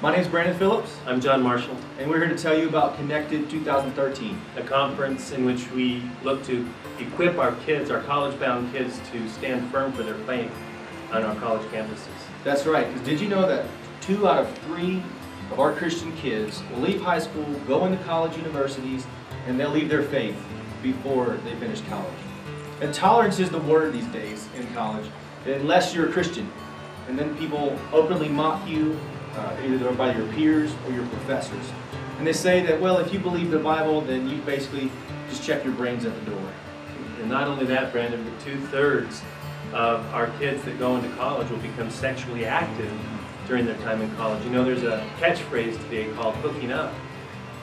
My name is Brandon Phillips. I'm John Marshall. And we're here to tell you about Connected 2013. A conference in which we look to equip our kids, our college-bound kids, to stand firm for their faith on our college campuses. That's right, because did you know that 2 out of 3 of our Christian kids will leave high school, go into college universities, and they'll leave their faith before they finish college. And tolerance is the word these days in college, unless you're a Christian. And then people openly mock you, either by your peers or your professors. And they say that, well, if you believe the Bible, then you basically just check your brains at the door. And not only that, Brandon, but 2/3 of our kids that go into college will become sexually active during their time in college. You know, there's a catchphrase today called hooking up.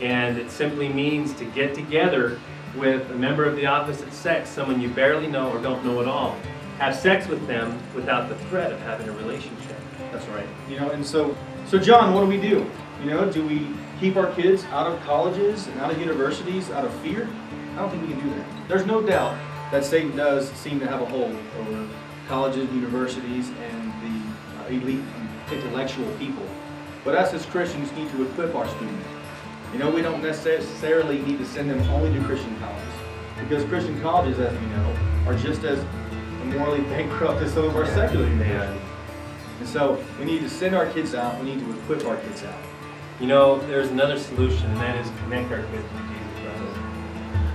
And it simply means to get together with a member of the opposite sex, someone you barely know or don't know at all. Have sex with them without the threat of having a relationship. That's right. You know, and so John, what do we do? You know, do we keep our kids out of colleges and out of universities out of fear? I don't think we can do that. There's no doubt that Satan does seem to have a hold over colleges, universities, and the elite intellectual people. But us as Christians need to equip our students. You know, we don't necessarily need to send them only to Christian colleges, because Christian colleges, as we know, are just as morally bankrupt as some of our secular universities. And so we need to send our kids out, we need to equip our kids out. You know, there's another solution, and that is connect our kids to Jesus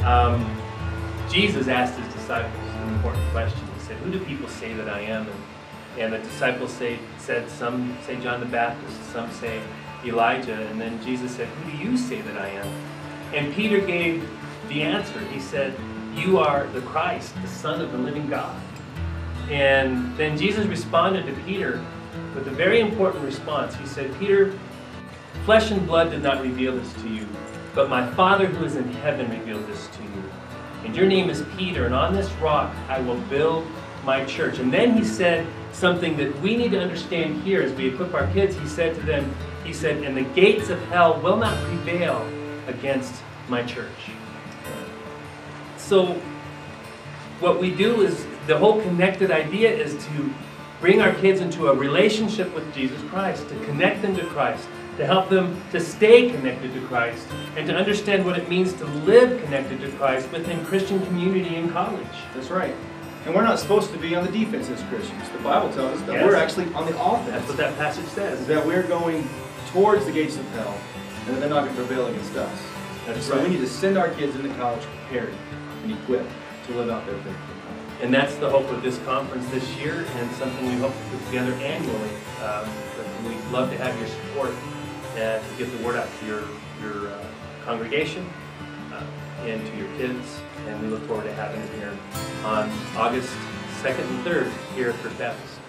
Christ. Jesus asked his disciples an important question. He said, "Who do people say that I am?" And the disciples said, some say John the Baptist, some say Elijah, and then Jesus said, "Who do you say that I am?" And Peter gave the answer. He said, "You are the Christ, the Son of the living God." And then Jesus responded to Peter with a very important response. He said, "Peter, flesh and blood did not reveal this to you, but my Father who is in heaven revealed this to you. And your name is Peter, and on this rock I will build my church." And then he said something that we need to understand here as we equip our kids. He said to them, he said, "And the gates of hell will not prevail against my church." So what we do is, the whole connected idea is to bring our kids into a relationship with Jesus Christ, to connect them to Christ, to help them to stay connected to Christ, and to understand what it means to live connected to Christ within Christian community and college. That's right. And we're not supposed to be on the defense as Christians. The Bible tells us that we're actually on the offense. That's what that passage says. That we're going towards the gates of hell, and that they're not going to prevail against us. That's so right. we need to send our kids into college prepared and equipped to live out their faith. And that's the hope of this conference this year, and something we hope to put together annually. But we'd love to have your support and to get the word out to your congregation and to your kids. And we look forward to having it here on August 2nd and 3rd here at First Baptist.